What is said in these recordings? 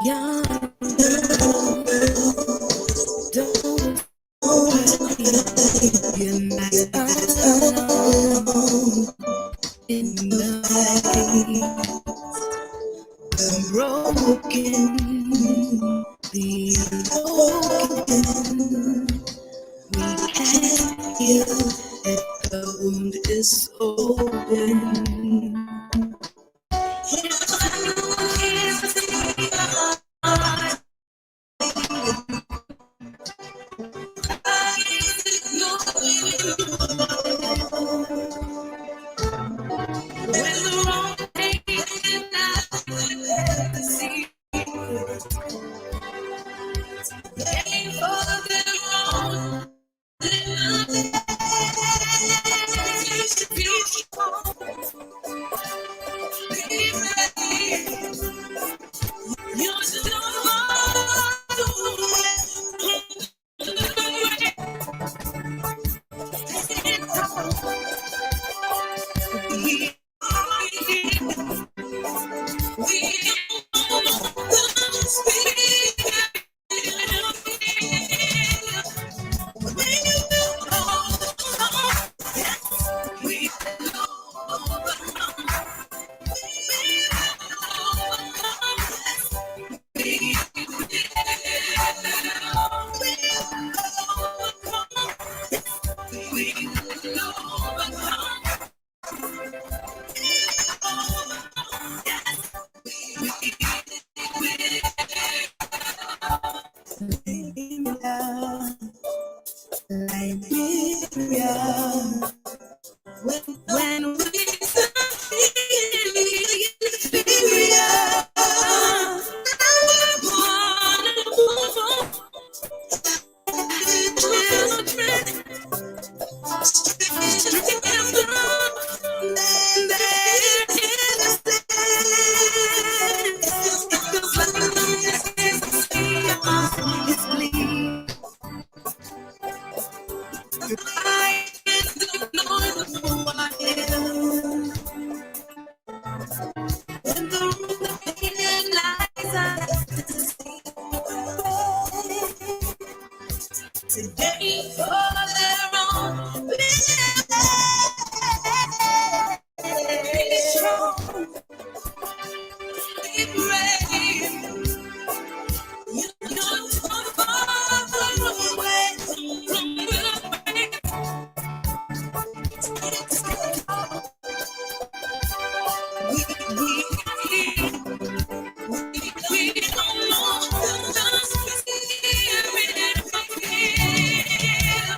young girl, don't you're not alone in the broken, the broken. We can't heal if the wound is open. Liberia, when we Liberia, today for their own be strong, be brave. You're so far away from the pain. We don't know the spirit of fear.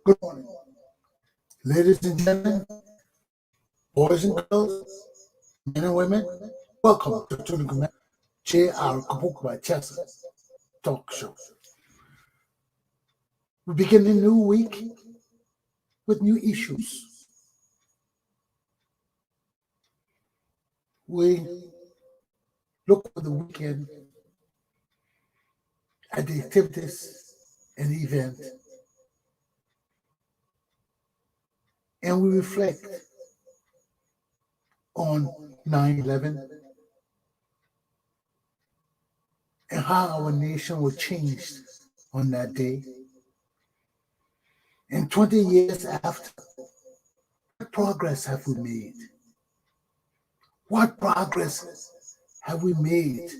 Good morning, ladies and gentlemen, boys and girls, men and women. Welcome to the Commander Galpohkpa Chesson Talk Show. We begin a new week with new issues. We look for the weekend at the activities and events, and we reflect on 9/11 and how our nation was changed on that day. And 20 years after, what progress have we made? What progress have we made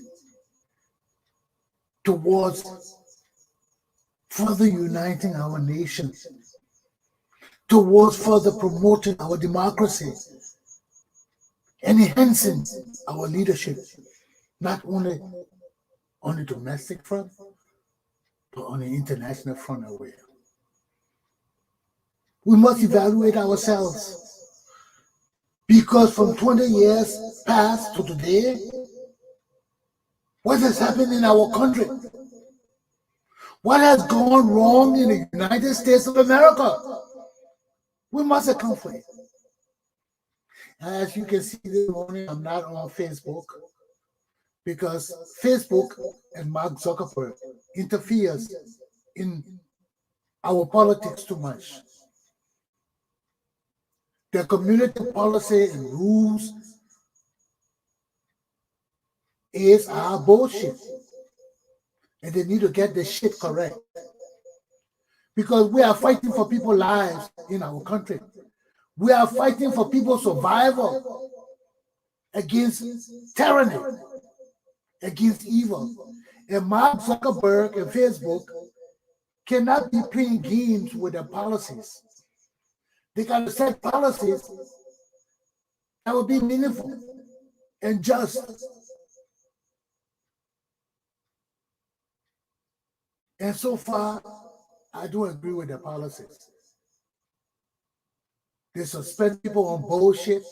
towards further uniting our nation, towards further promoting our democracy, and enhancing our leadership, not only on the domestic front, but on the international front as well? We must evaluate ourselves, because from 20 years past to today, what has happened in our country? What has gone wrong in the United States of America? We must account for it. As you can see this morning, I'm not on Facebook because Facebook and Mark Zuckerberg interferes in our politics too much. Their community policy and rules is our bullshit. And they need to get this shit correct. Because we are fighting for people's lives in our country. We are fighting for people's survival against tyranny, against evil. And Mark Zuckerberg and Facebook cannot be playing games with their policies. They got to set policies that will be meaningful and just. And so far, I don't agree with their policies. They suspend people on bullshit.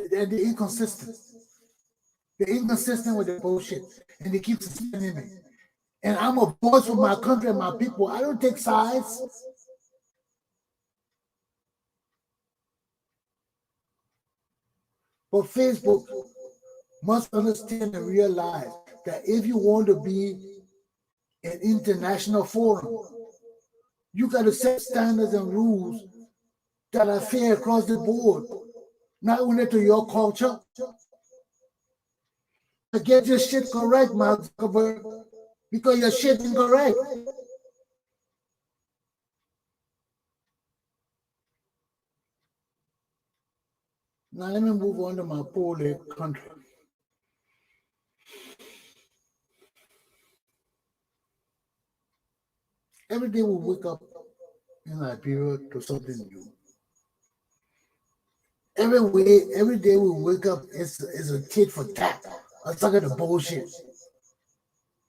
They're inconsistent. They're inconsistent with the bullshit. And they keep suspending me. And I'm a voice for my country and my people. I don't take sides. But Facebook must understand and realize that if you want to be an international forum, you got to set standards and rules that are fair across the board, not only to your culture. But get your shit correct, Mark Zuckerberg, because your shit is incorrect. Now let me move on to my poor little country. Every day we wake up in Liberia to something new. Every day we wake up is a tit for tat. I'm talking the bullshit.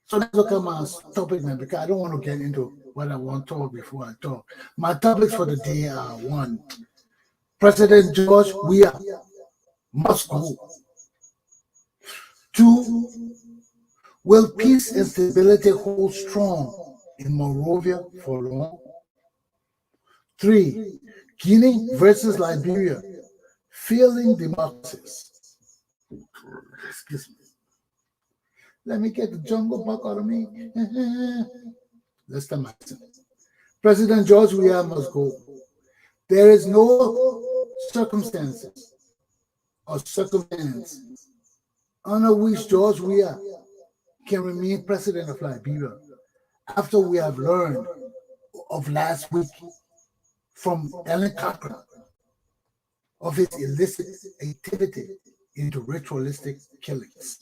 So let's look at my topic now, because I don't want to get into what I want to talk before I talk. My topics for the day are: 1, President George Weah must go. 2, will peace and stability hold strong in Monrovia for long? 3, Guinea versus Liberia, failing democracies. Excuse me. Let me get the jungle buck out of me. That's the matter. President George Weah must go. There is no circumstances or circumstance under which George Weah can remain president of Liberia after we have learned of last week from Ellen Cochran of his illicit activity into ritualistic killings.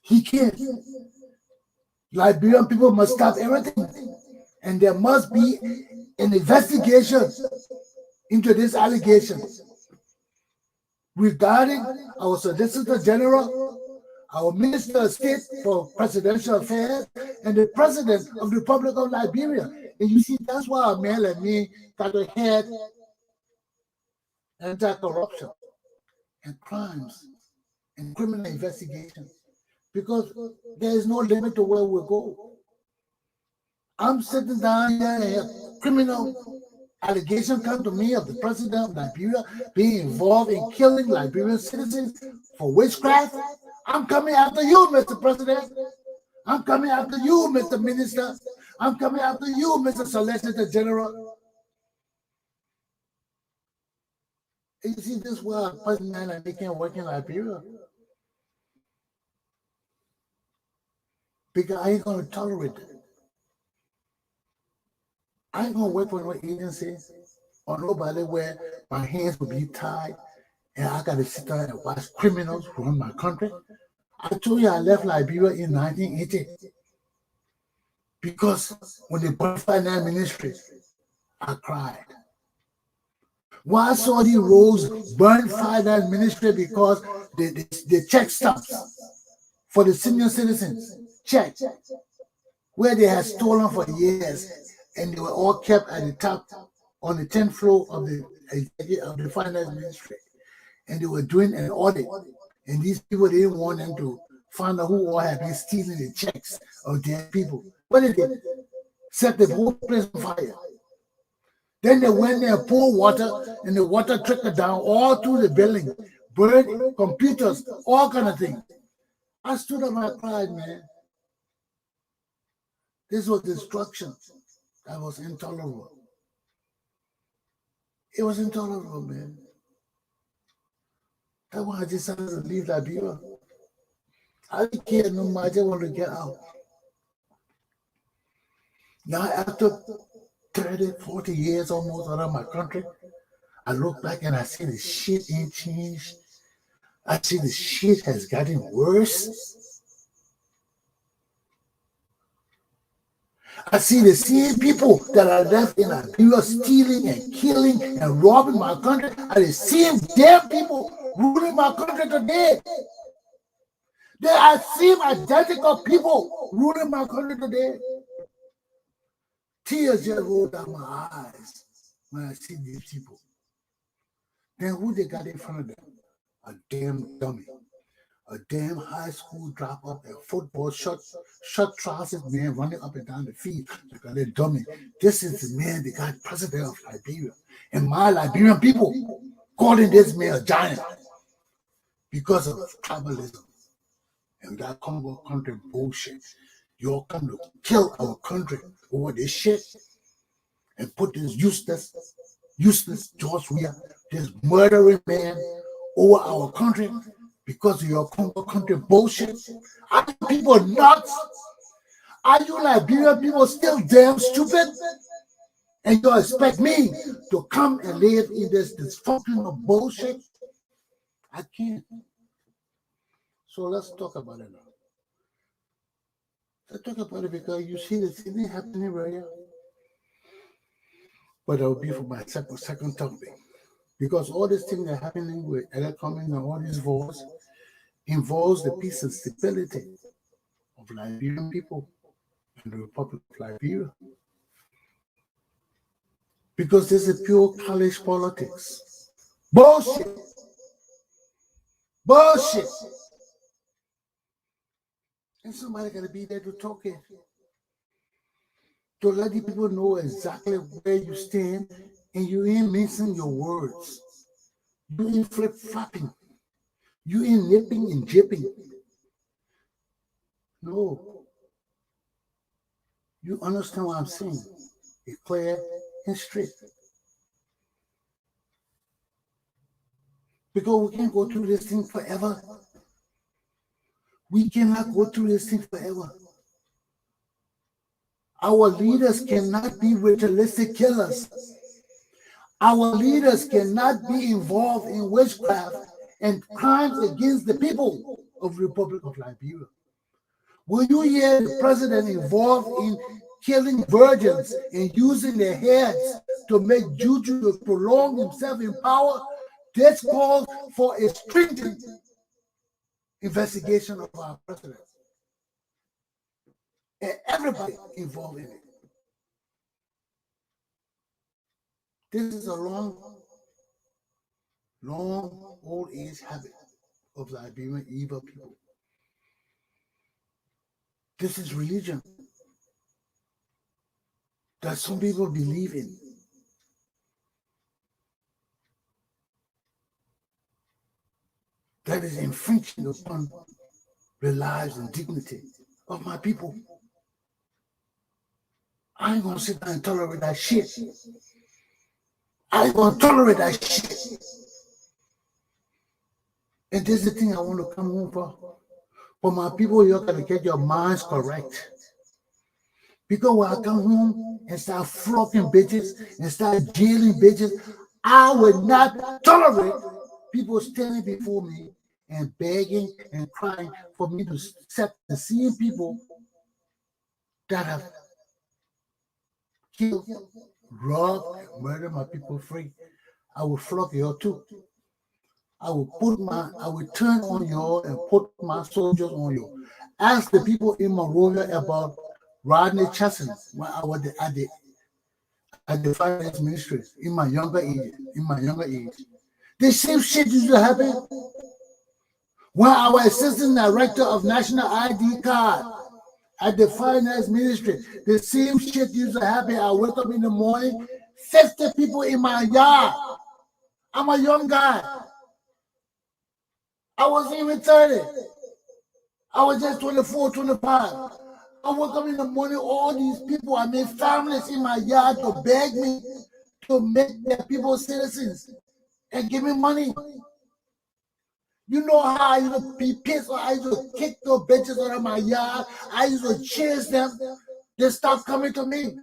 He can't. Liberian people must stop everything, and there must be an investigation into this allegation regarding our Solicitor General, our Minister of State for Presidential Affairs, and the President of the Republic of Liberia. And you see, that's why a man like me got to head anti-corruption and crimes and criminal investigations, because there is no limit to where we go. I'm sitting down here and have criminal allegation come to me of the president of Liberia being involved in killing Liberian citizens for witchcraft. I'm coming after you, Mr. President. I'm coming after you, Mr. Minister. I'm coming after you, Mr. Solicitor General. And you see, this is why a president like me can't work in Liberia. Because I ain't going to tolerate it. I ain't gonna work for no agency or nobody where my hands will be tied and I gotta sit there and watch criminals run my country. I told you I left Liberia in 1980 because when they burned finance ministry, I cried. Why saw the roads burn finance ministry because they check stumps for the senior citizens, check, where they had stolen for years and they were all kept at the top on the 10th floor of the finance ministry. And they were doing an audit. And these people didn't want them to find out who all had been stealing the checks of their people. What did they set the whole place on fire? Then they went there, poured water, and the water trickled down all through the building, burned computers, all kind of things. I stood up and I cried, man. This was destruction that was intolerable. It was intolerable, man. That's why I decided to leave Liberia. I didn't care no more. I just wanted to get out. Now, after 30, 40 years almost out of my country, I look back and I see the shit ain't changed. I see the shit has gotten worse. I see the same people that are left in Liberia stealing and killing and robbing my country are the same damn people ruling my country today. They are the same identical people ruling my country today. Tears just roll down my eyes when I see these people. Then who they got in front of them? A damn dummy. A damn high school dropout, a football short trousers man running up and down the field like a little dummy. This is the man that got president of Liberia. And my Liberian people calling this man a giant because of tribalism and that Congo country bullshit. You all come to kill our country over this shit and put this useless George Weah, this murdering man over our country because of your Congo country bullshit. Are you people nuts? Are you Liberian people still damn stupid? And you expect me to come and live in this dysfunctional bullshit? I can't. So let's talk about it now. Let's talk about it because you see the thing happening right here. But that will be for my second topic. Because all these things that are happening with electronics and all these wars involves the peace and stability of Liberian people and the Republic of Liberia. Because this is pure college politics. Bullshit. Bullshit. And somebody got to be there to talk it. To let the people know exactly where you stand and you ain't mixing your words. You ain't flip-flopping. You ain't nipping and jipping. No. You understand what I'm saying. It's clear and straight. Because we can't go through this thing forever. We cannot go through this thing forever. Our leaders cannot be ritualistic killers. Our leaders cannot be involved in witchcraft and crimes against the people of the Republic of Liberia. Will you hear the president involved in killing virgins and using their heads to make juju to prolong himself in power? This calls for a stringent investigation of our president and everybody involved in it. This is a long old age habit of Liberian evil people. This is religion that some people believe in. That is infringing upon the lives and dignity of my people. I ain't gonna sit down and tolerate that shit. I ain't gonna tolerate that shit. And this is the thing I want to come home for. For my people, you gotta get your minds correct. Because when I come home and start flocking bitches and start jailing bitches, I would not tolerate people standing before me and begging and crying for me to set the same people that have killed, robbed, and murdered my people free. I will flock y'all too. I will turn on y'all and put my soldiers on you. Ask the people in Monrovia about Rodney Chesson when I was at the finance ministry in my younger age. The same shit used to happen when I was assistant director of national ID card at the finance ministry. The same shit used to happen. I wake up in the morning, 50 people in my yard. I'm a young guy. I wasn't even 30. I was just 24, 25. I woke up in the morning, all these people, I mean families in my yard to beg me to make their people citizens and give me money. You know how I used to be pissed, I used to kick those bitches out of my yard. I used to chase them. They stopped coming to me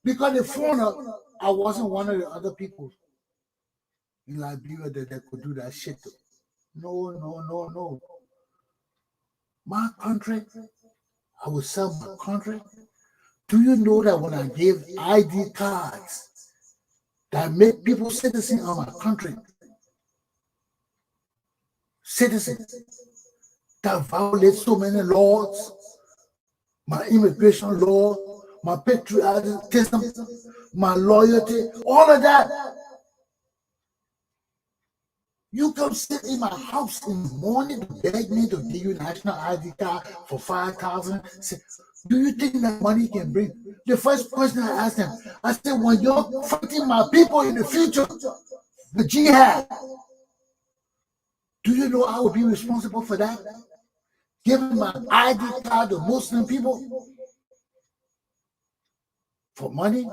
because they found out I wasn't one of the other people in Liberia that could do that shit to. No. My country, I will sell my country. Do you know that when I give ID cards that make people citizens of my country, citizens that violate so many laws, my immigration law, my patriotism, my loyalty, all of that. You come sit in my house in the morning to beg me to give you national ID card for 5,000. Do you think that money can bring? The first question I asked them, I said, when you're fighting my people in the future, the jihad, do you know I will be responsible for that? Giving my ID card to Muslim people for money,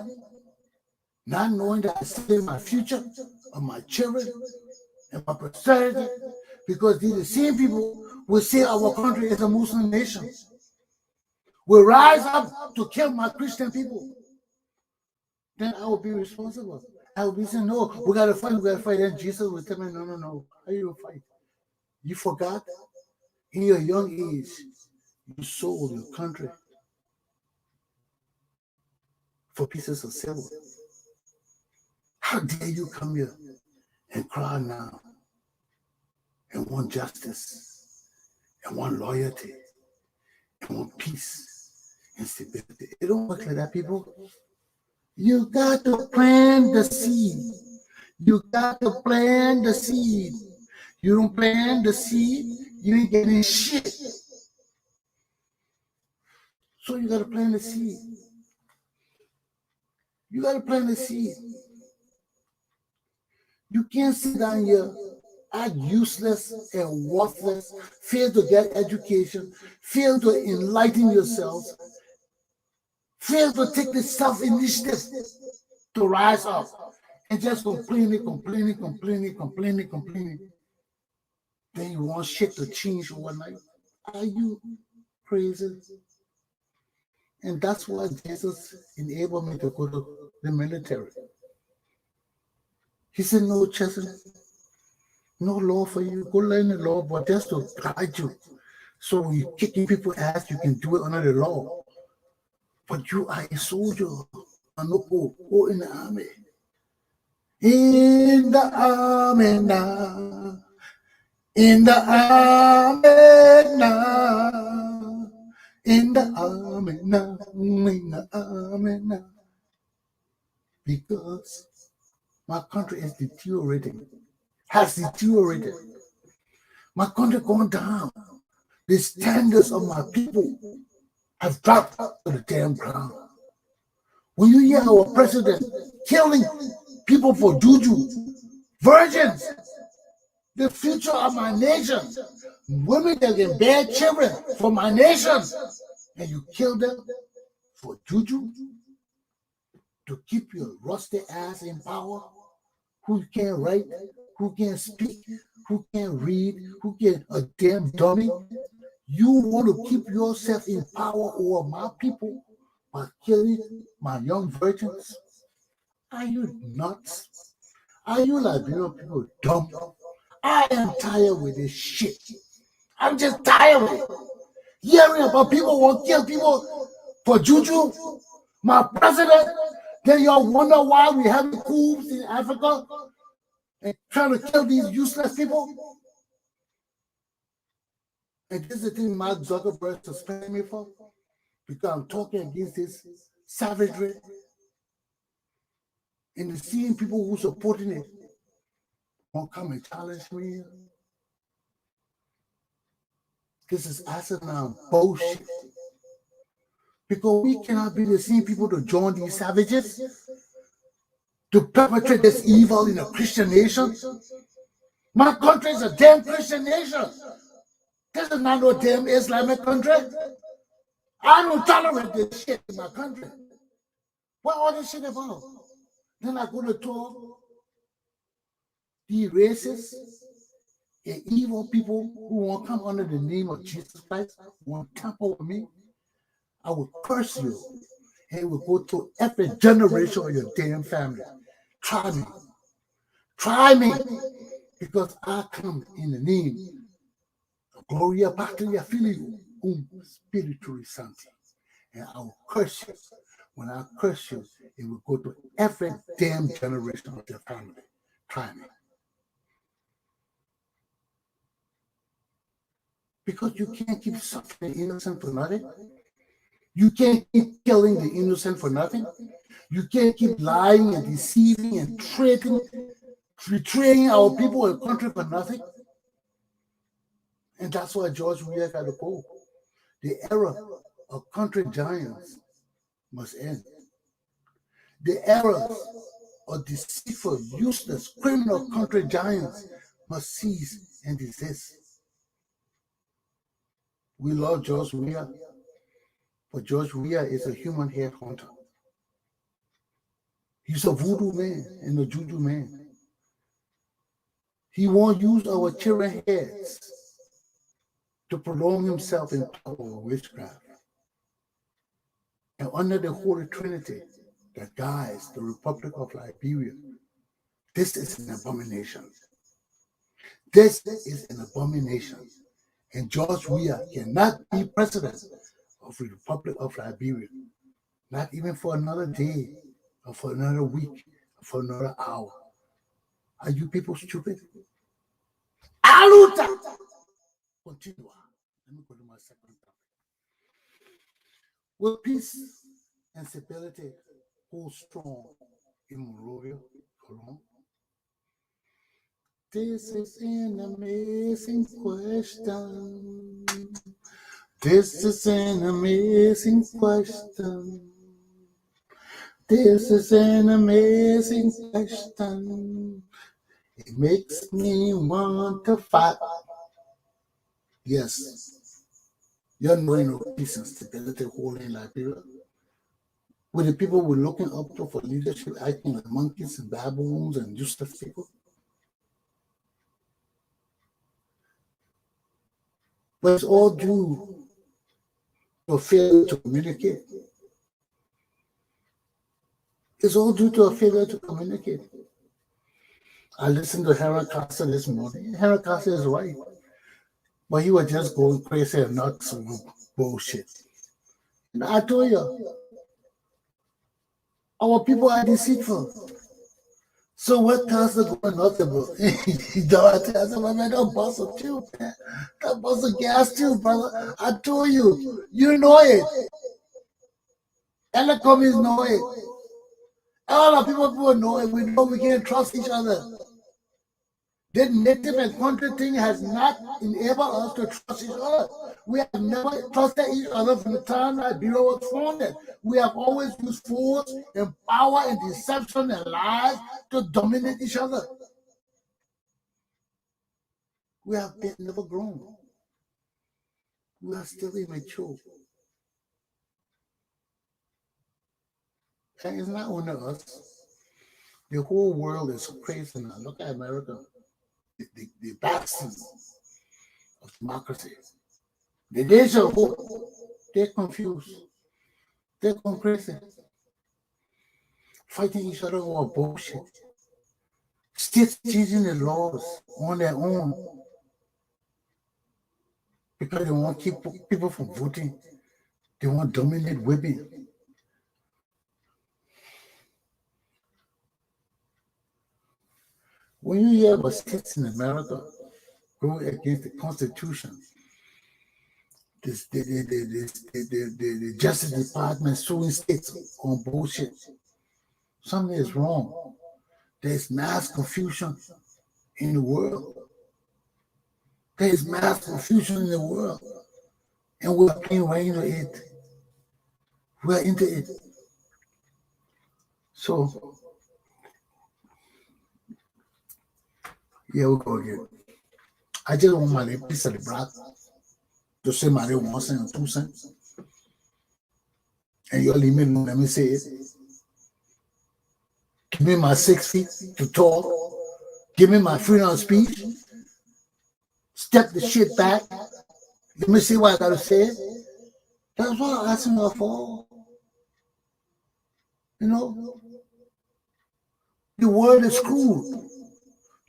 not knowing that I save my future of my children and my posterity, because these are the same people will say our country is a Muslim nation. Will rise up to kill my Christian people. Then I will be responsible. I will be saying, no, we gotta fight. Then Jesus will tell me, no. How you gonna fight? You forgot in your young age, you sold your country for pieces of silver. How dare you come here and cry now and want justice and want loyalty and want peace and stability? It don't work like that, people. You got to plant the seed. You got to plant the seed. You don't plant the seed, you ain't getting shit. So you got to plant the seed. You got to plant the seed. You can't sit down here, act useless and worthless, fail to get education, fail to enlighten yourselves, fail to take the self-initiative to rise up and just complaining. Then you want shit to change overnight. Are you crazy? And that's why Jesus enabled me to go to the military. He said, no, Chesson, no law for you. Go learn the law, but just to guide you. So when you're kicking people's ass, you can do it under the law. But you are a soldier. Go in the army. In the army now. In the army now. In the army now. In the army now. Because my country is deteriorating. Has deteriorated. My country gone down. The standards of my people have dropped to the damn ground. When you hear our president killing people for juju, virgins, the future of my nation, women that can bear children for my nation, and you kill them for juju to keep your rusty ass in power, who can't write, who can't speak, who can't read, who can't a damn dummy. You want to keep yourself in power over my people by killing my young virgins? Are you nuts? Are you Liberian people dumb? I am tired with this shit. I'm just tired of it. Hearing about people who kill people for juju, my president, then y'all wonder why we have coups in Africa and trying to kill these useless people. And this is the thing Mark Zuckerberg suspended me for, because I'm talking against this savagery. And seeing people who supporting it won't come and challenge me. This is asinine bullshit. Because we cannot be the same people to join these savages to perpetrate this evil in a Christian nation. My country is a damn Christian nation. This is not no damn Islamic country. I don't tolerate this shit in my country. What all this shit about? Then I go to talk the racist and evil people who won't come under the name of Jesus Christ, won't tamper with me. I will curse you, and it will go to every generation of your damn family. Try me. Try me. Because I come in the name of Gloria Patria Filio, Spiritu Santi. And I will curse you. When I curse you, it will go to every damn generation of your family. Try me. Because you can't keep suffering the innocent for nothing. You can't keep killing the innocent for nothing. You can't keep lying and deceiving and betraying our people and country for nothing. And that's why George Weah got to go. The era of country giants must end. The era of deceitful, useless, criminal country giants must cease and desist. We love George Weah, but George Weah is a human headhunter. He's a voodoo man and a juju man. He won't use our children's heads to prolong himself in power or witchcraft. And under the Holy Trinity that guides the Republic of Liberia, this is an abomination. This is an abomination. And George Weah cannot be president of the Republic of Liberia, not even for another day, or for another week, or for another hour. Are you people stupid? Aluta! Continue. Let me go to my second topic. Will peace and stability hold strong in Monrovia for long? This is an amazing question. This is an amazing question. This is an amazing question. It makes me want to fight. Yes, you're knowing no peace and stability holding Liberia. With the people we're looking up to for leadership acting like monkeys and baboons and useless people. But it's all due to a failure to communicate. It's all due to a failure to communicate. I listened to Harold Costa this morning. Harold Costa is right. But he was just going crazy and nuts with bullshit. And I told you, our people are deceitful. So what Costa going up about? I said, man, don't bust a tube, man. Don't bust a gas tube, brother. I told you, you know it. And the communists know it. All the people know it. We know we can't trust each other. The native and country thing has not enabled us to trust each other. We have never trusted each other from the time that Bureau was founded. We have always used force and power and deception and lies to dominate each other. We have been never grown. We are still immature. And it's not only us. The whole world is crazy now. Look at America. The bastion of democracy. The nation, they're confused. They're going crazy. Fighting each other over bullshit. States changing the laws on their own because they want to keep people from voting. They want to dominate women. When you hear about states in America going against the Constitution, the Justice Department suing states on bullshit, something is wrong. There's mass confusion in the world. There's mass confusion in the world. And we're playing right into it. We're into it. So, here we go again. I just want my piece of the brat to say my 1 cent or 2 cents. And you'll leave me alone, let me say it. Give me my 6 feet to talk. Give me my freedom of speech. Step the shit back. Let me see what I gotta say. That's what I'm asking her for. You know, the world is screwed.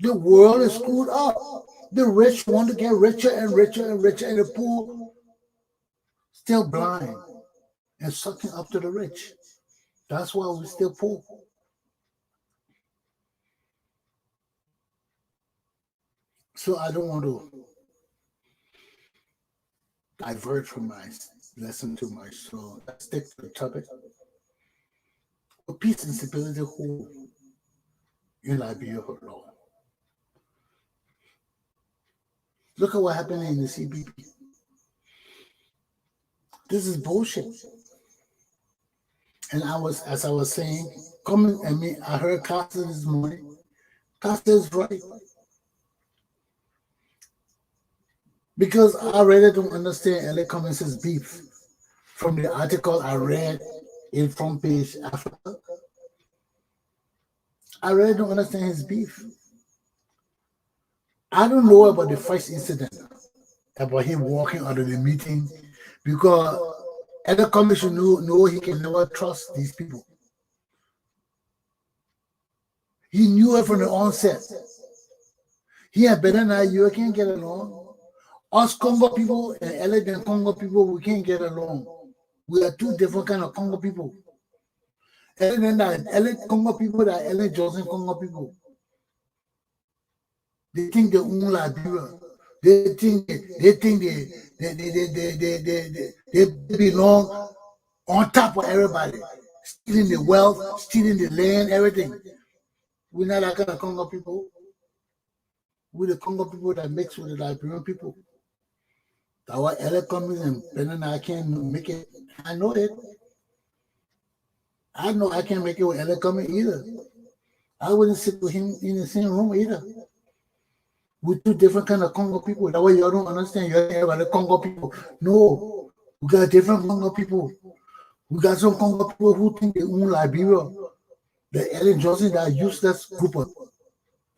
The world is screwed up. The rich want to get richer and richer and richer, and the poor still blind and sucking up to the rich. That's why we're still poor. So I don't want to divert from my lesson too much. So let's stick to the topic. Peace and stability who in Liberia for long. Look at what happened in the CBP. This is bullshit. And as I was saying, I heard Costa this morning. Costa is right. Because I really don't understand L.A. Cummings' beef from the article I read in Front Page Africa. I really don't understand his beef. I don't know about the first incident, about him walking out of the meeting, because L.A. Cummings should know he can never trust these people. He knew it from the onset. He and Benin you can't get along. Us Congo people and LA Congo people, we can't get along. We are two different kind of Congo people. And then LA Congo people that LA Johnson Congo people. They think they own Liberia. They think they belong on top of everybody, stealing the wealth, stealing the land, everything. We're not that kind of Congo people. We're the Congo people that mix with the Liberian people. That's why LA Cummings and Benin I can't make it. I know it. I know I can't make it with LA Cummings either. I wouldn't sit with him in the same room either. We're two different kind of Congo people. That way y'all don't understand. You're talking about the Congo people. No, we got different Congo people. We got some Congo people who think they own Liberia. The Ellen Johnson, that useless group of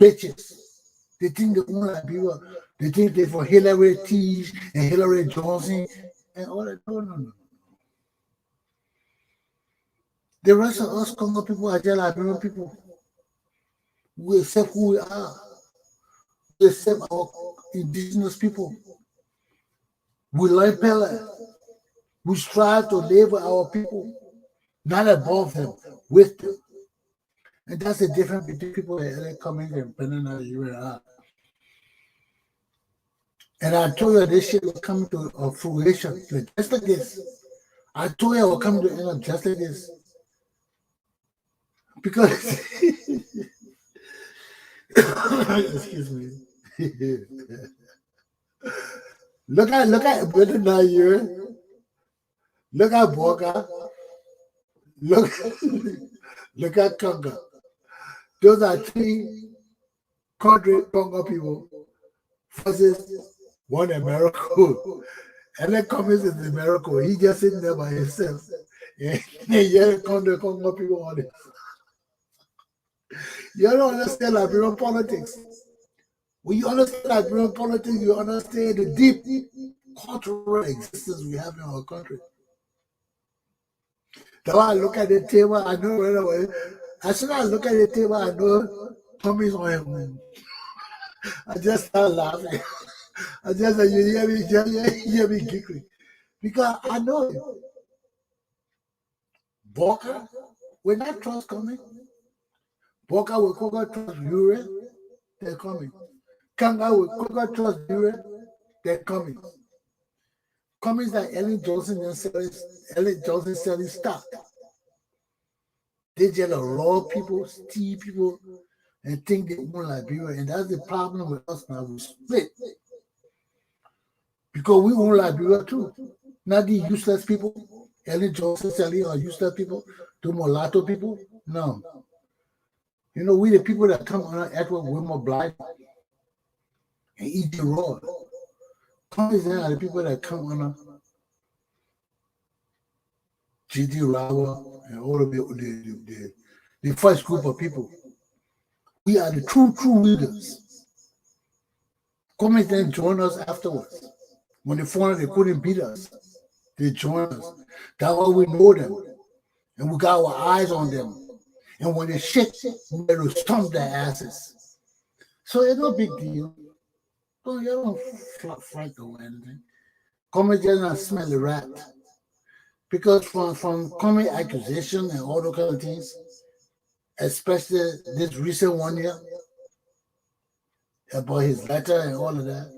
bitches. They think they own Liberia. They think they're for Hillary Teach and Hillary Johnson and all that. No. The rest of us Congo people are just Liberian people. We accept who we are. We accept our indigenous people. We learn Pele. We strive to live with our people, not above them, with them. And that's the difference between people that come in and Benin you and I. And I told you this shit was coming to a fruition, just like this. I told you I was coming to end up just like this. Because, excuse me. Look at Benin here. Look at Boga. Look at Congo. Those are three country Congo people versus one American. And then Cummings is American. He just sitting there by himself. And yet Congo people on it. You don't understand Liberian politics. When you understand Liberian politics, you understand the deep cultural existence we have in our country. That's why I look at the table, I know right away. As soon as I look at the table, I know Tommy's on him. I just start laughing. I just say, you hear me giggling. Because I know it. Boca, when that trust coming, Boca will Coca trust Ure, they're coming. Kanga will Coca trust Ure, they're coming. Coming that Ellen Johnson selling stock. They just rob people, steal people, and think they own Liberia. And that's the problem with us now. We split. Because we own Liberia too. Not the useless people. Ellen Johnson selling are useless people. The mulatto people. No. You know, we the people that come on Edward Wilmer Blight and eat the raw. Commies are the people that come on G.D. Rawa and all of the first group of people. We are the true leaders. Commies then join us afterwards. When they found out they couldn't beat us, they joined us. That's why we know them. And we got our eyes on them. And when they shake, we will stomp their asses. So it's no big deal. You don't fight or anything. Commies just not smell the rat. Because from coming accusation and all those kind of things, especially this recent one year about his letter and all of that,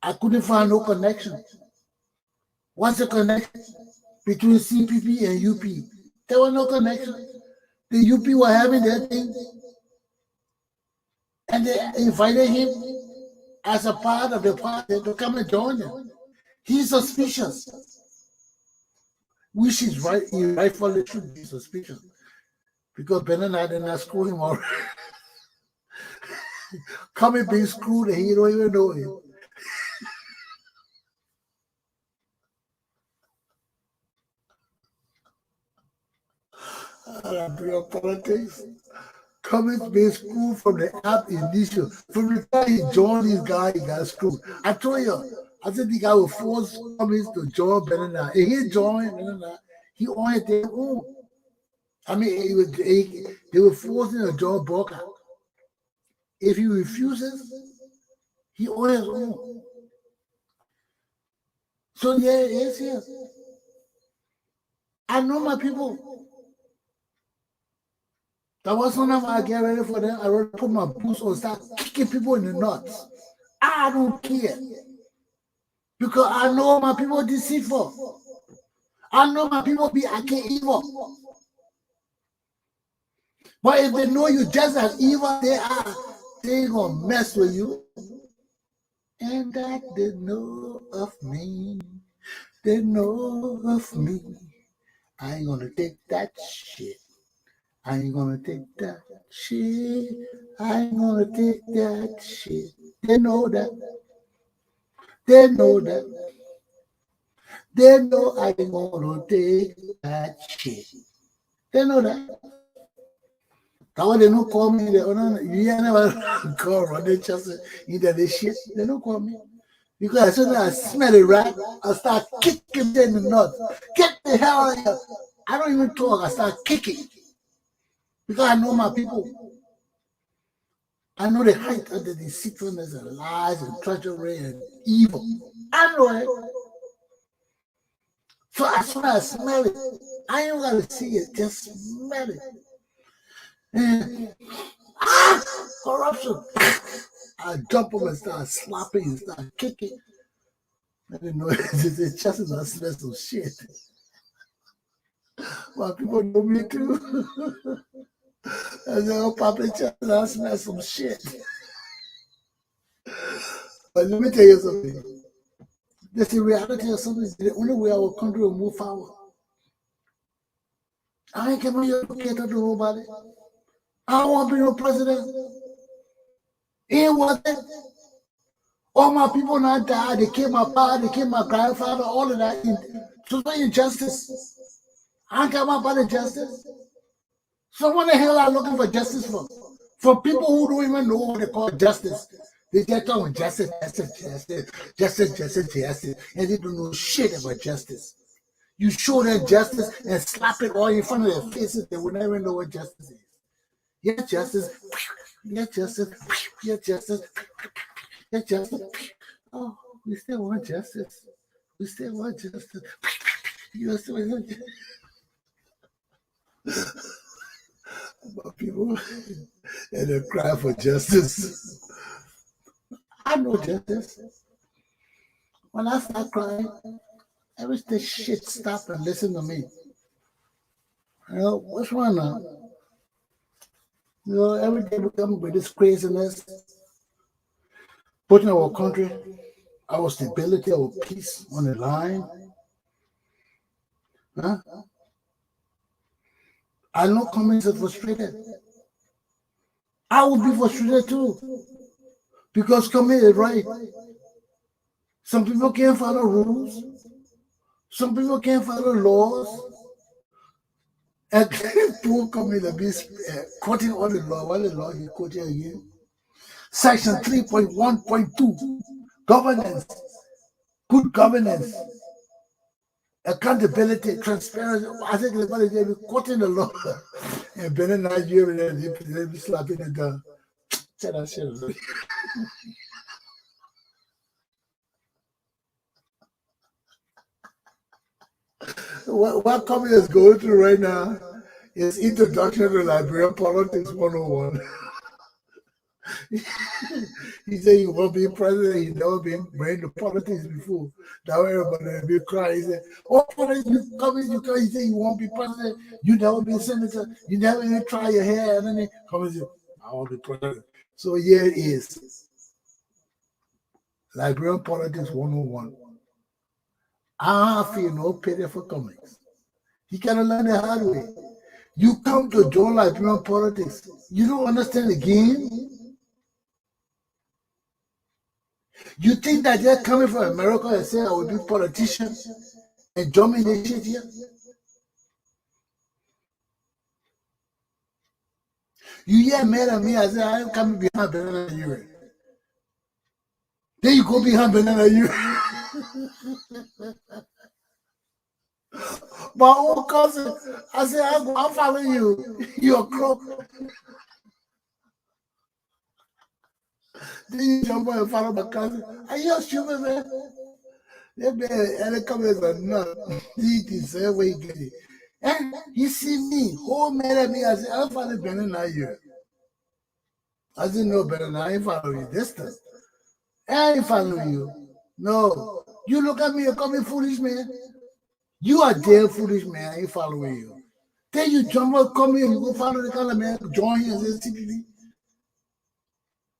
I couldn't find no connection. What's the connection between CPP and UP? There was no connection. The UP were having their thing, and they invited him as a part of the party to come and join them. He's suspicious. Which is right, he rightfully should be suspicious. Because Benana did not screw him already. Coming being screwed and he don't even know him. Real politics. Cummins being screwed from the app initial. From the time he joined this guy, he got screwed. I told you, I said the guy will force Cummins to join Benana. And he joined Benana, he wanted their own. I mean, they were forcing him to join Boca. If he refuses, he on his own. So yeah, yes. I know my people. That was whenever I get ready for them, I would put my boots on, start kicking people in the nuts. I don't care. Because I know my people deceitful. I know my people be evil. But if they know you just as evil they are, they ain't gonna mess with you. And that they know of me. They know of me. I ain't gonna take that shit. I ain't gonna take that shit. I ain't gonna take that shit. They know that. They know that. They know I ain't gonna take that shit. They know that. That's why they don't call me. You never call Ronnie Chesson either this shit. They don't call me. Because as soon as I smell it right, I start kicking them in the nuts. Get the hell out of here. I don't even talk. I start kicking. Because I know my people. I know the height of the deceitfulness and lies and treachery and evil. I know it. So as soon as I smell it, I ain't got to see it. Just smell it. And, corruption. I jump up and start slapping and start kicking. I didn't know the chances I smell some shit. My people know me too. I said, oh, Papa Chesson, I smell some shit. But let me tell you something. There's the reality of something. The only way our country will move forward. I ain't coming here to cater to nobody. I don't want to be no president. He ain't want that. All my people not died. They killed my father, they killed my grandfather, all of that. So it's injustice. I ain't got my body justice. So what the hell are you looking for justice for? For people who don't even know what they call justice. They just talking justice, and they don't know shit about justice. You show them justice and slap it all in front of their faces. They will never know what justice is. Yes, justice. Yes, justice. Yes, justice. Yes, justice. Oh, we still want justice. We still want justice. You still want justice. About people and they cry for justice. I know justice. When I start crying, I wish this shit stop and listen to me. You know, what's wrong now? You know, every day we come with this craziness, putting our country, our stability, our peace on the line. Huh? I know communists are frustrated. I would be frustrated too. Because communist is right. Some people can't follow rules. Some people can't follow laws. And poor communist be quoting all the law. What the law he quoting again? Section 3.1.2. Governance. Good governance. Accountability, transparency. I think everybody they be quoting the law. And Ben Nigeria, they be slapping the gun. Say that shit. What communists going through right now is introduction to Liberian politics 101. He said he won't be president, he never been brain the politics before. Now everybody be crying. He said, oh, you communists, you come, he said you won't be president, you never be senator, you never even try your hair, and then he comes and I won't be president. So here it is. Liberian politics 101. I feel no pity for communists. He cannot learn the hard way. You come to join Liberian politics. You don't understand the game. You think that they're coming from America and say I will be politician and jump in this shit here? You get mad at me, I say I am coming behind Banana Uri. Then you go behind Banana Uri. My own cousin, I say I'm following you. You're a crook. Then you jump on and follow my cousin. Are you stupid, man? That man, and they come as a nut. He can say where he get it. And he see me, whole mad at me. I said, I'm following Banana Uri. I said, no, Banana, I ain't following you this time. I ain't following you. No. You look at me, you call me foolish, man. You are damn foolish, man. I ain't following you. Then you jump up, come here, you go follow the kind of man, join here and say, CPP.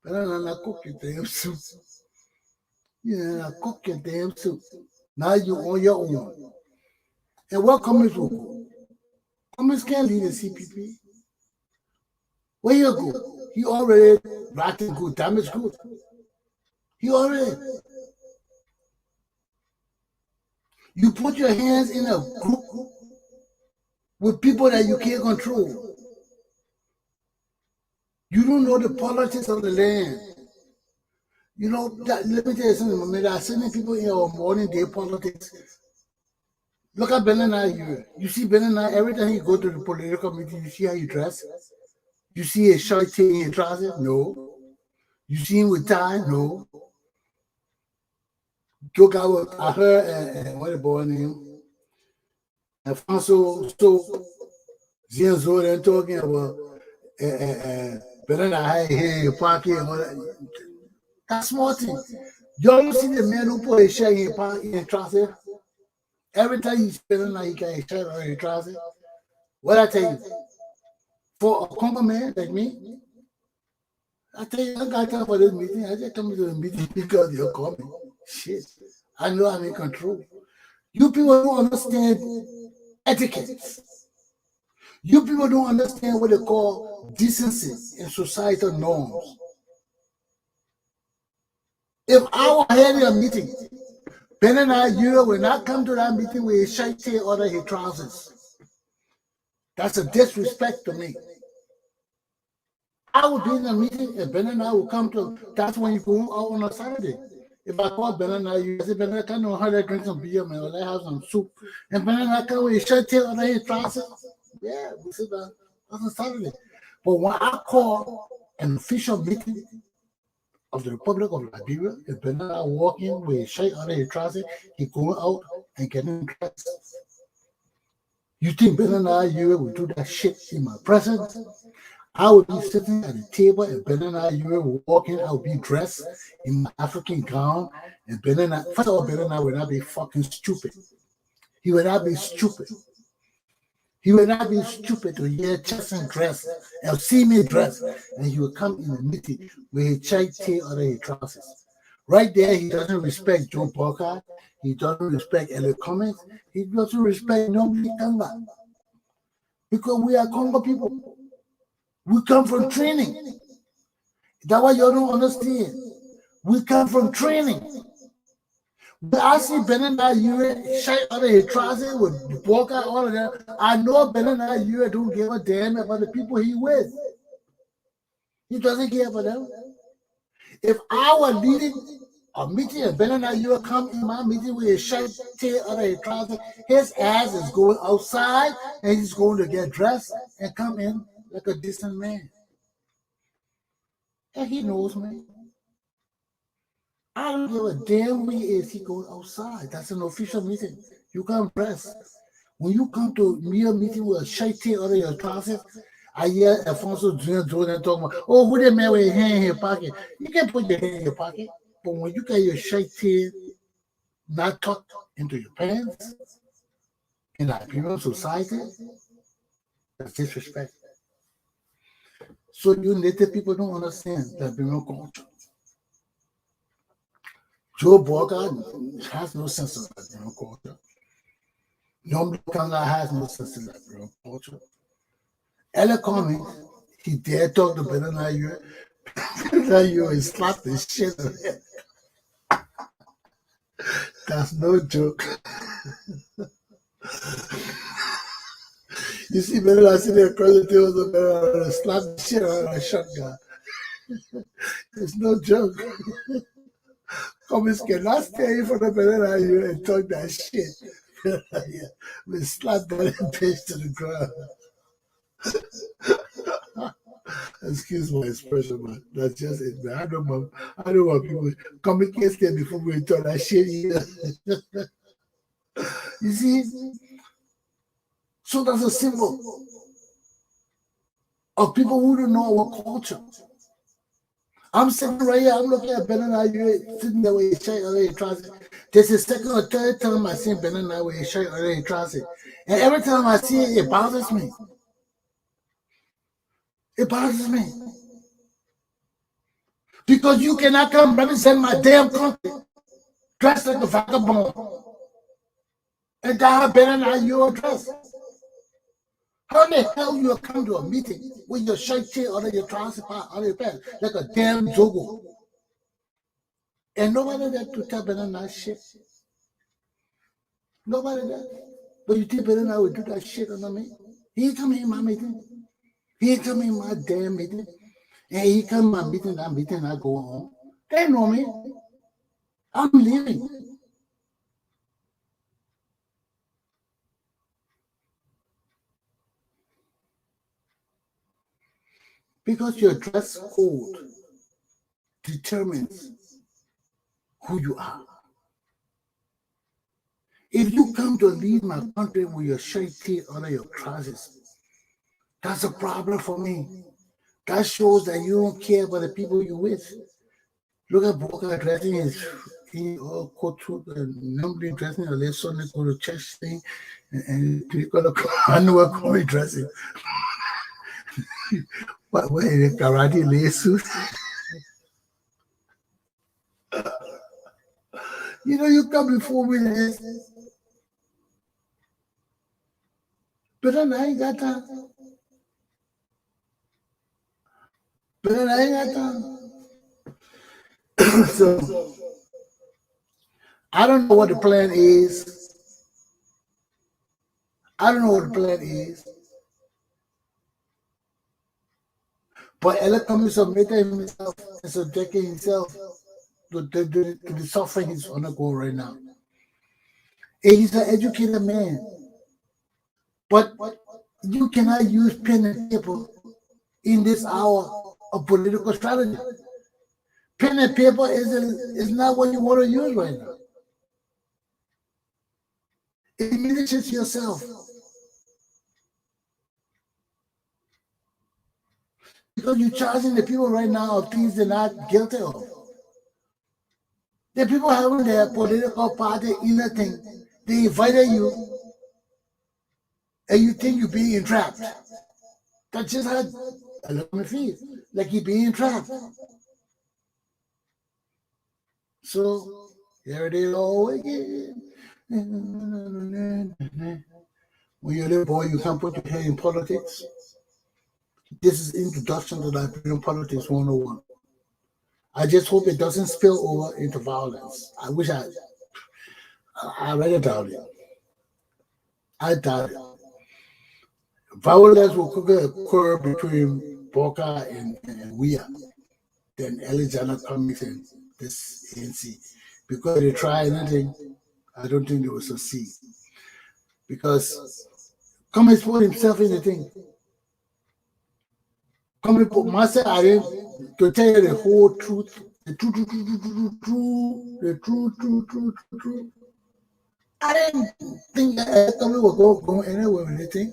But I cook your damn soup. Yeah, I cook your damn soup. Now you on your own. And what communists will go? Communists can't lead the CPP. Where you go? He already rotten good, damaged good. He already. You put your hands in a group with people that you can't control. You don't know the politics of the land. You know, let me tell you something, there are certain people in our modern day politics. Look at Banana here. You see Banana, every time you go to the political meeting, you see how you dress? You see a shirt in your trousers? No. You see him with tie? No. Look at what I heard, what the boy name? Alfonso Zienzo, they're talking about Banana high hair in your pocket and all that. That's small thing. Y'all see the man who put a shirt in your trousers? Every time you spend a night, he got a shirt on your trousers. What I tell you? For a common man like me, I tell you, I got time for this meeting. I just come to the meeting because you're coming. Shit. I know I'm in control. You people don't understand etiquette. You people don't understand what they call decency and societal norms. If I were having a meeting, Ben and I, you will not come to that meeting with his shirt or his trousers. That's a disrespect to me. I would be in a meeting and Ben and I will come to, that's when you go out on a Saturday. If I call Banana, you say, Banana, can know how to drink some beer, man, or let have some soup. And Banana, can we shut tail on his trousers? Yeah, we sit down. That's a Saturday. But when I call an official meeting of the Republic of Liberia, if Banana walking with a shirt under his trousers, he going out and getting dressed. You think Banana, you will do that shit in my presence? I would be sitting at the table and Banana, you were walking, I would be dressed in my African gown. And Banana, first of all, Banana would not be fucking stupid. He would not be stupid. He would not be stupid to hear Chesson dress and see me dress. And he would come in the meeting with his check tail under his trousers. Right there, he doesn't respect Joe Parker. He doesn't respect Elliot Cummings. He doesn't respect nobody Kanga. Because we are Congo people. We come from training. That's why you don't understand. We come from training. But I see Banana Yure shite out of his trousers with Boca, all of that. I know Banana Yure don't give a damn about the people he with. He doesn't care about them. If I were leading a meeting and Banana Yure come in my meeting with his shirt tail out of his trousers, his ass is going outside and he's going to get dressed and come in like a decent man. And he knows me. I don't give a damn where he is. He goes outside. That's an official meeting. You can't dress. When you come to a meeting with a shirt tail under your trousers, I hear Alfonso Jordan talking about, oh, who that man with his hand in your pocket? You can't put your hand in your pocket. But when you got your shirt tail not tucked into your pants in Liberian society, that's disrespect. So you native people don't understand Liberian culture. Joe Borga has no sense of Liberian culture. Normally Kanga has no sense of Liberian culture. Ella Cummings, he dare talk to Banana Yure. Banana Yure slap the shit out of him. That's no joke. You see Banana sitting there across the table with Banana slap the shit out of a shotgun. It's no joke. Cummings cannot stay in front of Banana Yure and talk that shit. We slap that bitch to the ground. Excuse my expression, man. That's just it, man. I don't want people coming can't stand before we talk that shit either. You see? So that's a symbol of people who don't know our culture. I'm sitting right here, I'm looking at Banana Yure sitting there with his shirt under his trousers. This is the second or third time I see Banana with his shirt under his trousers. And every time I see it, it bothers me. It bothers me. Because you cannot come represent my damn country dressed like a vagabond and that have Banana Yure dress. How the hell you come to a meeting with your shirt tail under your trousers, under your pants, like a damn jogo? And nobody there to tell Banana shit. Nobody there. But you think Banana would do that shit under me? He ain't come in my meeting. He ain't come in my damn meeting. And he come in my meeting, I go home. They know me. I'm leaving. Because your dress code determines who you are. If you come to lead my country with your shirt tail under your trousers, that's a problem for me. That shows that you don't care about the people you're with. Look at Boca dressing his all coat suit and normally dressing a little son go to church thing and I know what Corey dressing. What is it, karate lace suit? You know, you come before me and this. But then I ain't got time. So I don't know what the plan is. But Ella Cummings submitted himself and subjected himself to the suffering he's undergoing right now. And he's an educated man. But you cannot use pen and paper in this hour of political strategy. Pen and paper is not what you want to use right now. It diminishes yourself. Because you're charging the people right now of things they're not guilty of. The people having their political party inner thing, they invited you, and you think you're being entrapped. That's just how I look at my feet, like you're being entrapped. So here it is all again. When you're a little boy, you can't put your head in politics. This is introduction to Liberian politics 101. I just hope it doesn't spill over into violence. I wish I really doubt it. I doubt it. Violence will occur between Boca and Weah. Then Alexander comes in this ANC. Because they try anything, I don't think they will succeed. Because Cummings put himself in the thing. Cummings put myself at it to tell you the whole truth. The truth. I didn't think that Cummings would go anywhere with anything.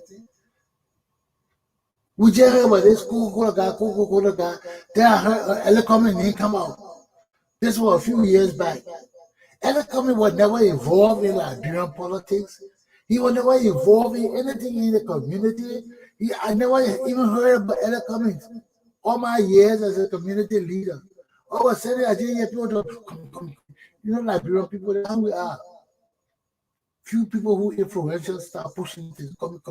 We just heard about this cool guy. Then I heard Ella Cummings didn't come out. This was a few years back. Ella Cummings was never involved in Liberian politics. He was never involved in anything in the community. I never even heard about Ella Cummings all my years as a community leader. All of a sudden, I didn't hear people to come. You know, Liberian people, that's how we are. Few people who influential start pushing things, come.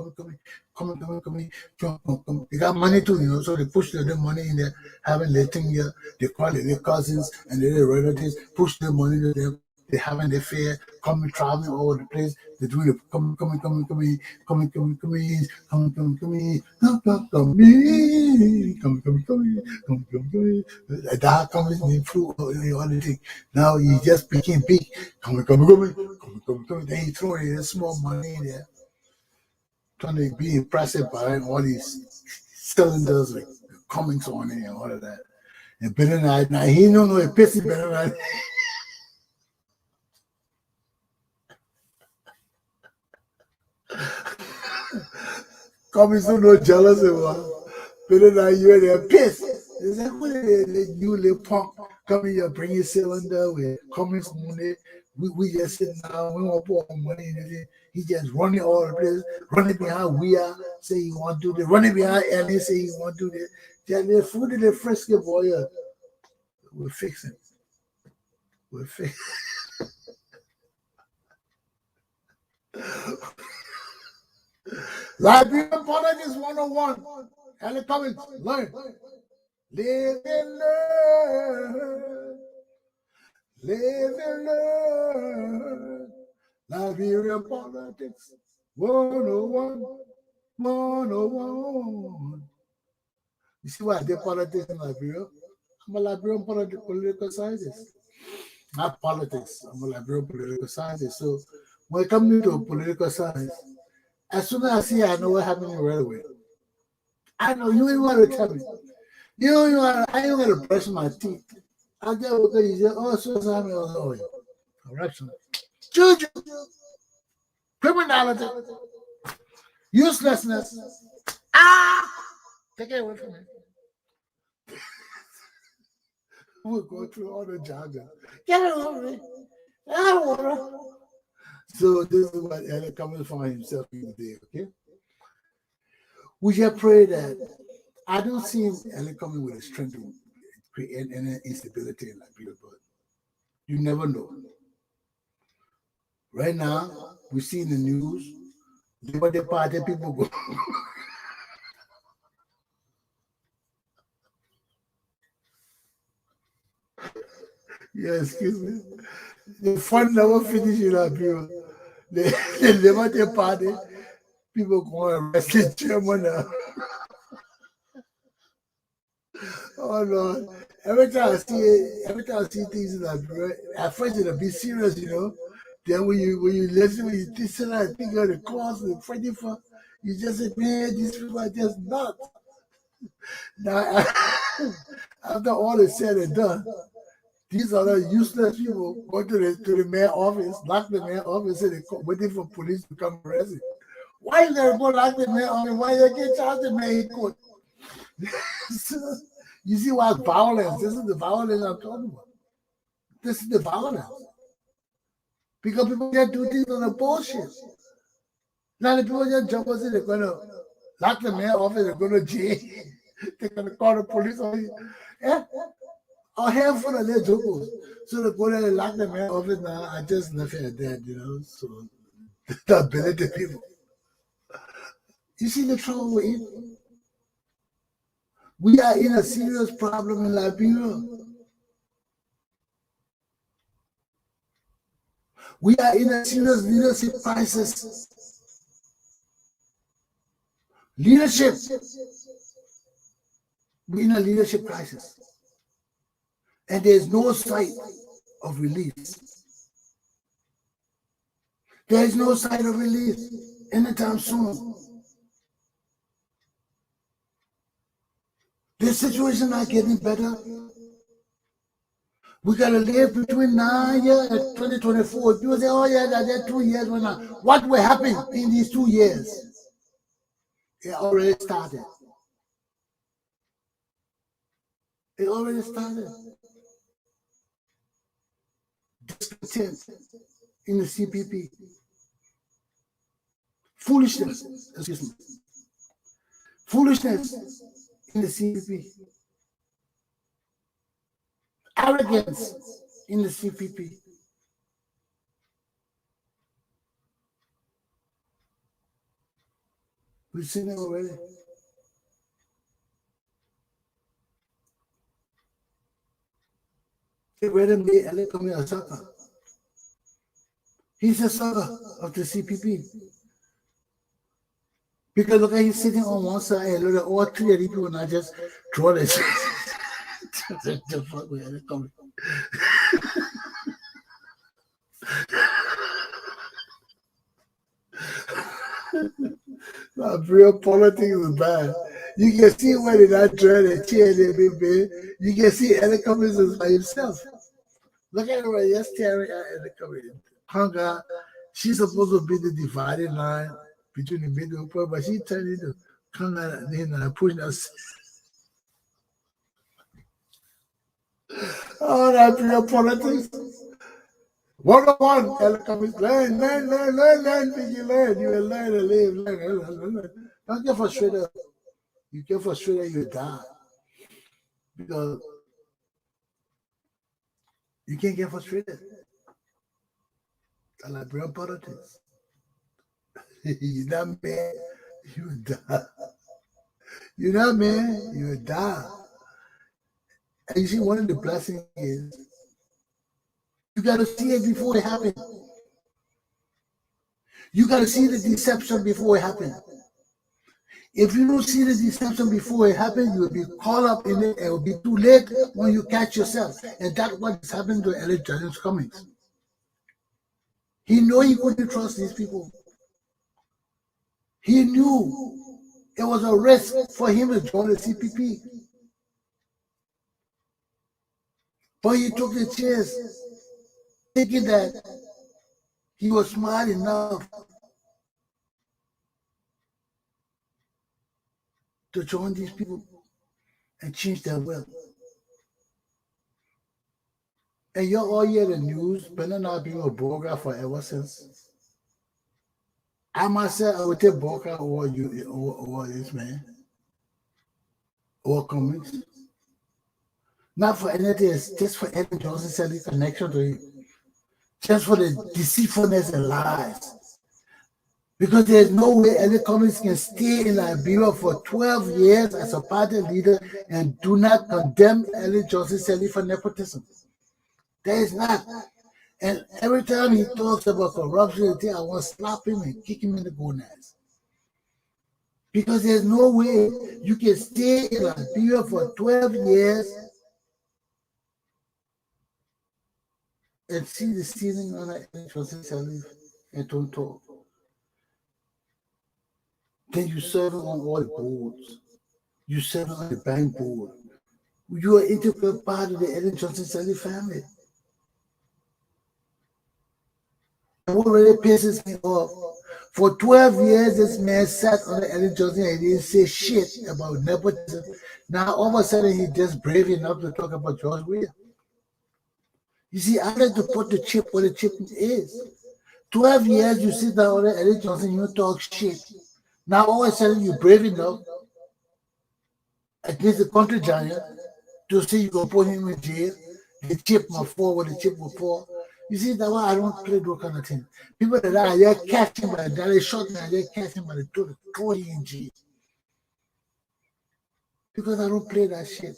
They got money too, you know, so they push their money in there, having their thing here. They call it their cousins and their relatives, push their money to them. They having their fare, traveling all over the place. They do the come. That comes in through all the thing. Now he just became big. Come. Then he threw in small money in there, trying to be impressive by all these cylinders like Cummings on it and all of that. And better night. Now he don't know a pissy better night. Cummings so no jealous of one. Better night you there pissed. They said, what is you little punk coming here bringing cylinder with Cummings money? We just sitting down, we want to put our money in it. He just running all the place, running behind Weah, say he want to do this, running behind Ellie, say he want to do this. Just the food in the frisky boy. We're fixing. Liberian politics 101. Ellie Cummings, learn. Live and learn. Live and learn. Liberian politics 101. You see why I did politics in Liberia? I'm a Liberian political scientist. Not politics. I'm a Liberian political scientist. So when it comes to political science, as soon as I see it, I know what happened right away. I know you ain't want to tell me. You know, I ain't going to brush my teeth. I get what you say, oh, so I'm corruption. Juju, criminality, uselessness. Take it away from me. We'll go through all the jargon. Get it over me. I don't want to. So this is what Ellie Cummings found himself in the day, okay? We just pray that I don't see Ellie coming with a strength to create any instability in Liberia, but you never know. Right now, we see in the news, Liberty Party people go. Yeah, excuse me. The fun never finish in Liberia. The Liberty Party people go and arrest the chairman now. Oh Lord, every time I see things in Liberia, at first it'll be serious, you know. Then when you listen, when you listen and think of the cause and fighting for, you just say, man, these people are just nuts. Now, after all is said and done, these are the useless people go to the mayor's office, lock the mayor's office, and they're waiting for police to come arrest him. Why you gotta go lock the mayor's office? Why you get charged the mayor in court? You see why violence? This is the violence I'm talking about. This is the violence. Because people just do things on a bullshit. Now the people just jump and say they're gonna lock the mayor's office, they're gonna jail, they're gonna call the police on you. Yeah. A handful of their jokers. So they go there and lock the mayor's office now. I just left it at that, you know. So the ability of people. You see the trouble we're in? We are in a serious problem in Liberia. We are in a serious leadership crisis. Leadership. We're in a leadership crisis. And there's no sight of release. There is no sight of release anytime soon. This situation not getting better. We gotta live between now and 2024. People say, oh yeah, that's 2 years. What will happen in these 2 years? It already started. It already started. Discontent in the CPP. Foolishness, excuse me. Foolishness in the CPP. Arrogance in the CPP. We've seen it already. They read him the coming a sucker. He's a sucker of the CPP. Because look at he's sitting on one side and look at all three of these people not just draw this. The fuck with it coming. Real politics is bad. You can see when they're not trying to cheer their big man. You can see Ellie Cummings is by himself. Look at her right, just staring at Ellie Cummings. Hunger, she's supposed to be the dividing line between the middle and poor, but she turned into come out and pushing us. Oh, that real politics. 101, Ellie Cummings, learn, Piggy, learn. You will learn to live, learn. Don't get frustrated. You get frustrated, you die. Because you can't get frustrated. I like real politics. You're not mad, you will die. You're not mad, you will die. And you see, one of the blessings is you got to see it before it happens. You got to see the deception before it happens. If you don't see the deception before it happens, you will be caught up in it and it will be too late when you catch yourself. And that's what is happening to Ellie James Cummings. He knew he couldn't trust these people. He knew it was a risk for him to join the CPP. But he took the chance, thinking that he was smart enough to join these people and change their will. And you're all hear the news, Benin not being a broker for ever since. I myself, I would take broker over this man, or Cummings. Not for anything, it's just for Ellen Johnson selling connection to him. Just for the deceitfulness and lies. Because there's no way Ellie Cummings can stay in Liberia for 12 years as a party leader and do not condemn Ellie Johnson Sally for nepotism. There is not. And every time he talks about corruption, I want to slap him and kick him in the gonads. Because there's no way you can stay in Liberia for 12 years and see the ceiling on the Chesson Salif and don't talk. Then you serve on all the boards. You serve on the bank board. You are integral part of the Ellen Johnson Salif family. And what really pisses me off, for 12 years, this man sat on the Ellen Johnson and he didn't say shit about nepotism. Now, all of a sudden, he's just brave enough to talk about George Weah. You see, I like to put the chip where the chip is. 12 years, you sit down on the Ellen Johnson, you talk shit. Now, all of a sudden, you're brave enough against the country giant to say you go put him in jail. The chip must fall where the chip will fall. You see, that's why I don't play those kind of things. People that are there catch him by the dollar shot and they catch him by the throw him in jail. Because I don't play that shit.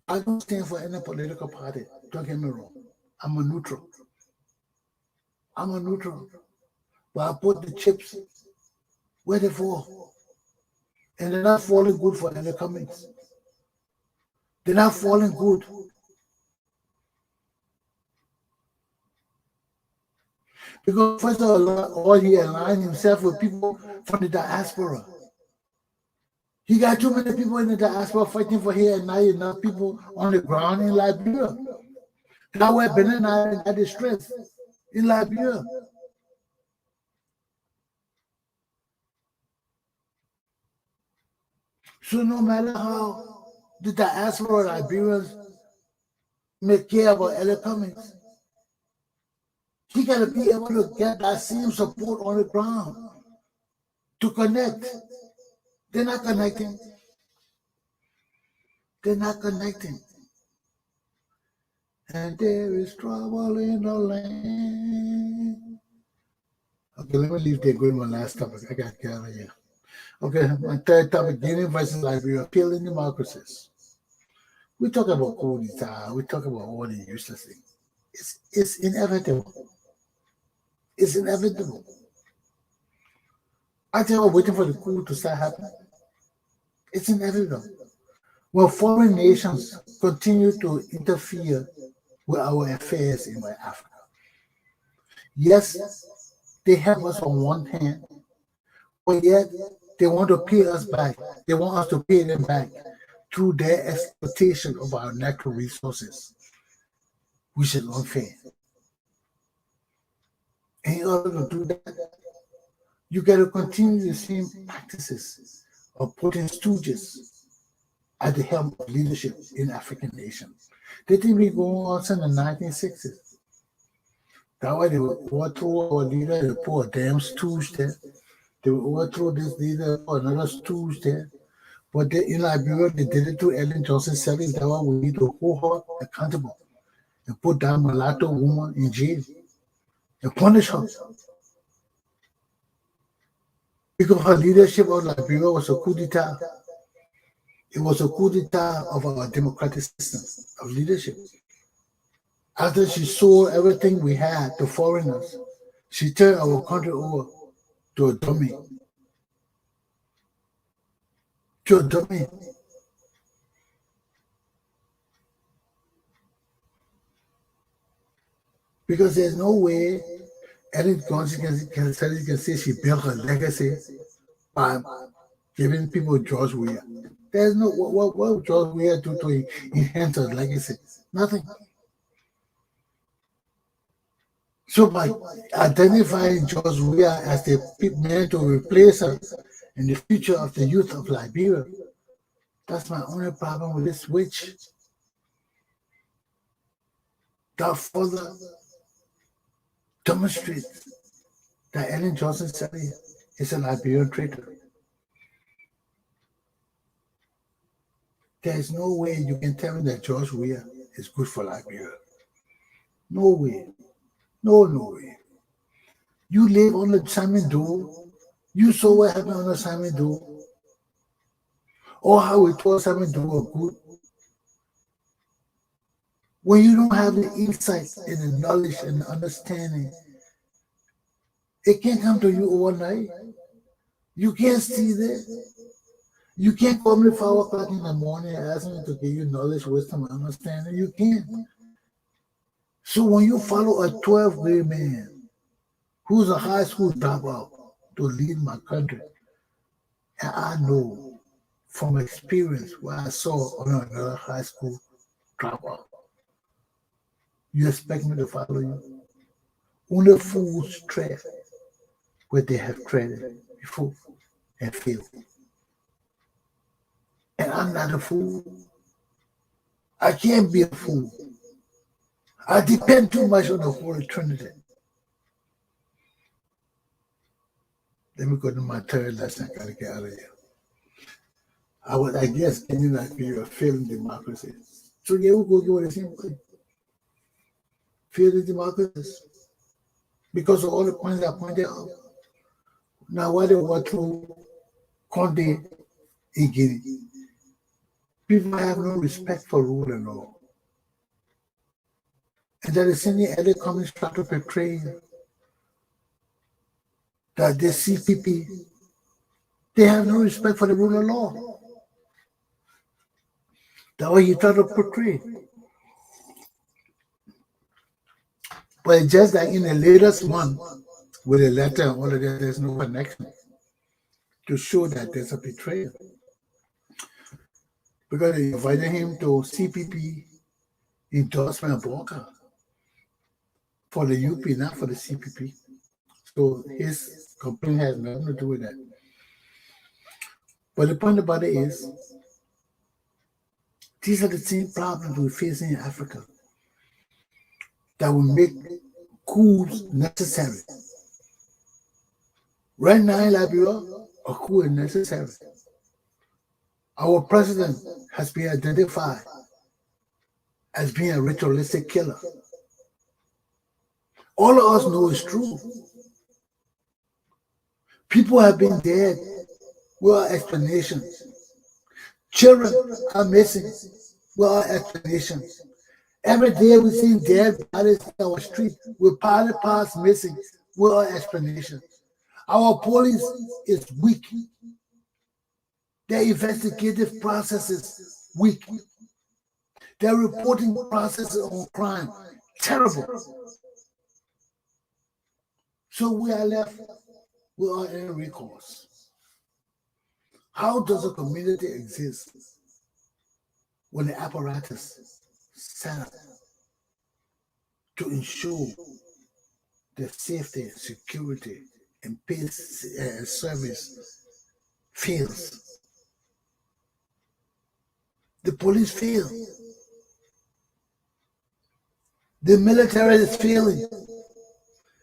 I don't stand for any political party. Don't get me wrong. I'm a neutral. But I put the chips where they fall. And they're not falling good for any Cummings. They're not falling good. Because first of all, he aligned himself with people from the diaspora. He got too many people in the diaspora fighting for here, and not enough people on the ground in Liberia. That's why Benin and I got the strength in Liberia. So no matter how the diaspora Liberians may care about Ella Cummings, he got to be able to get that same support on the ground to connect. They're not connecting. And there is trouble in the land. Okay, let me leave there. Go to my last topic. I got to get out of here. Okay, my third topic, Guinea versus Liberia, appealing democracies. We talk about coup d'etat. We talk about all the useless things. It's inevitable. It's inevitable. I think we're waiting for the coup to start happening. It's inevitable. When foreign nations continue to interfere with our affairs in West Africa, yes, they help us on one hand, but yet they want to pay us back. They want us to pay them back through their exploitation of our natural resources, which is unfair. And in order to do that, you got to continue the same practices of putting stooges at the helm of leadership in African nations. They think we go on since the 1960s. That's why they would overthrow our leader, they put a damn stooge there. They would overthrow this leader, put another stooge there. But in Liberia, they did it to Ellen Johnson Sirleaf. That's why we need to hold her accountable and put that mulatto woman in jail and punish her. Because her leadership of Liberia was a coup d'etat. It was a coup d'etat of our democratic system of leadership. After she sold everything we had to foreigners, she turned our country over to a dummy. Because there's no way Ellen Johnson can say she built her legacy by giving people George Weah. There's no what would George Weah do to enhance her legacy? Nothing. So by identifying George Weah as the man to replace her in the future of the youth of Liberia, that's my only problem with this switch. That further demonstrates that Ellen Johnson Sirleaf is a Liberian traitor. There is no way you can tell me that George Weah is good for Liberia. No way. No way. You live on the Simon Dole. You saw what happened on the Simon Dole. Or how we told Simon Dole were good. When you don't have the insight and the knowledge and the understanding, it can't come to you overnight. You can't see that. You can't call me 5 o'clock in the morning and ask me to give you knowledge, wisdom, and understanding. You can't. So when you follow a 12th grade man who's a high school dropout to lead my country, and I know from experience what I saw on another high school dropout, you expect me to follow you? Only fools tread where they have treaded before and failed. And I'm not a fool. I can't be a fool. I depend too much on the Holy Trinity. Let me go to my third lesson. I gotta get out of here. I guess can you not be a failing democracy? So yeah, we'll go give it the same way. Failing democracies. Because of all the points I pointed out. Now why they were through Conde in Guinea? People have no respect for rule and law. And there is any other communists try to portray that the CPP, they have no respect for the rule of law. That's what you try to portray. But it's just that in the latest one, with a letter and all of that, there's no connection to show that there's a betrayal. Because they invited him to CPP endorsement broker for the UP, not for the CPP. So his complaint has nothing to do with that. But the point about it is, these are the same problems we're facing in Africa that will make coups necessary. Right now in Liberia, a coup is necessary. Our president has been identified as being a ritualistic killer. All of us know it's true. People have been dead without explanations. Children are missing without explanations. Every day we see dead bodies in our street with body parts missing without explanations. Our police is weak. Their investigative process is weak. Their reporting process on crime, terrible. So we are left without any recourse. How does a community exist when the apparatus set up to ensure the safety, security, and peace service fails? The police fail. The military is failing.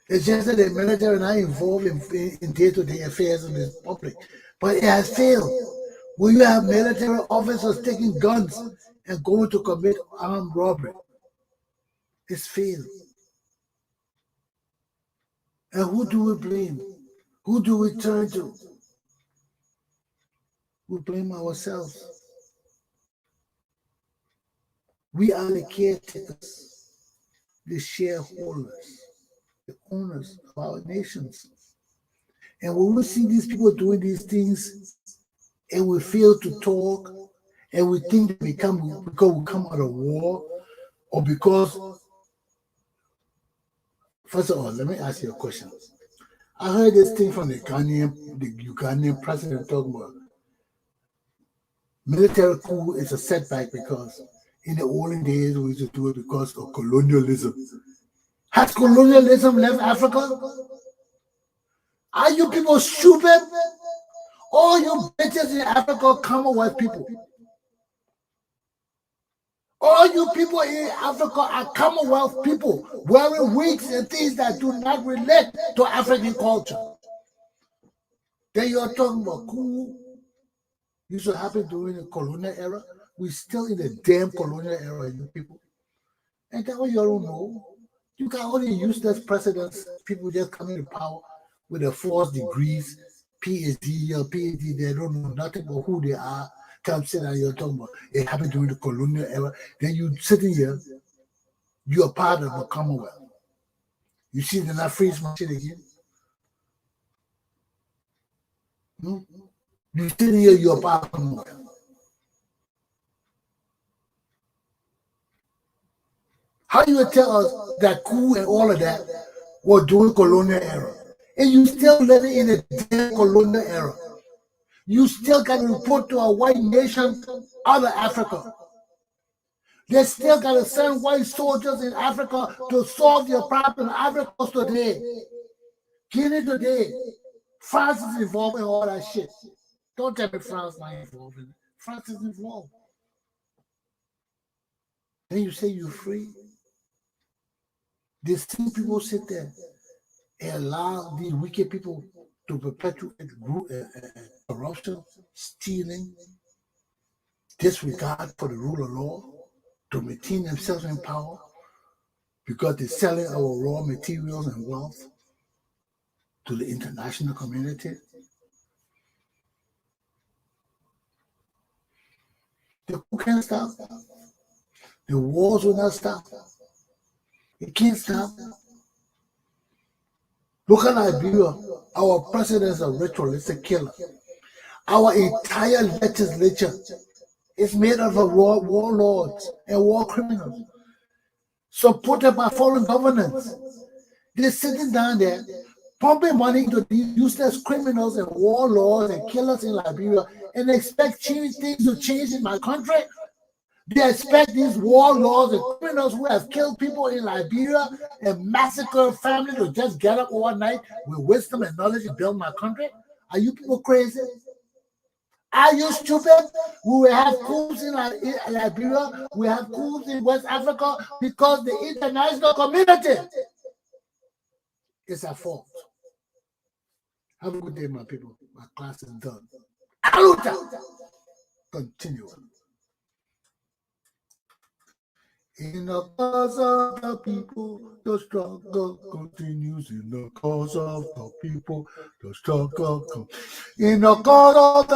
It's just that the military are not involved in day-to-day affairs of the public. But it has failed. When you have military officers taking guns and going to commit armed robbery, it's failed. And who do we blame? Who do we turn to? We blame ourselves. We are the caretakers, the shareholders, the owners of our nations. And when we see these people doing these things and we fail to talk and we think they because we come out of war or because, first of all, let me ask you a question. I heard this thing from the Ugandan president talking about military coup is a setback because in the olden days we used to do it because of colonialism. Has colonialism left Africa? Are you people stupid? All you bitches in Africa are Commonwealth people. All you people in Africa are Commonwealth people wearing wigs and things that do not relate to African culture. Then you're talking about cool. Used to happen during the colonial era. We're still in the damn colonial era, you people. And that's what you don't know. You got all the useless presidents, people just coming to power with their 4 degrees, PhD or PhD, they don't know nothing about who they are. Come sit down, you're talking about it happened during the colonial era. Then you sitting here, you're part of the Commonwealth. You see, they're not freeze my shit again. You You sitting here, you're part somewhere. How you would tell us that coup and all of that was during colonial era? And you still living in a damn colonial era. You still got to report to a white nation out of Africa. They still got to send white soldiers in Africa to solve your problem. Africa today. Guinea today. France is involved in all that shit. Don't tell me France not involved in it. France is involved. Then you say you're free. The same people sit there and allow these wicked people to perpetuate corruption, stealing, disregard for the rule of law, to maintain themselves in power because they're selling our raw materials and wealth to the international community. The coup can't stop. The wars will not stop. It can't stop. Look at Liberia. Our president is a ritualistic killer. Our entire legislature is made up of warlords and war criminals, supported by foreign governments. They're sitting down there, pumping money into these useless criminals and warlords and killers in Liberia, and expect things to change in my country. They expect these warlords and criminals who have killed people in Liberia and massacred families to just get up all night with wisdom and knowledge and build my country? Are you people crazy? Are you stupid? We will have coups in Liberia, we have coups in West Africa because the international community is at fault. Have a good day, my people. My class is done. Aluta! Continue. In the cause of the people, the struggle continues. In the cause of the people, the struggle continues. In the cause of the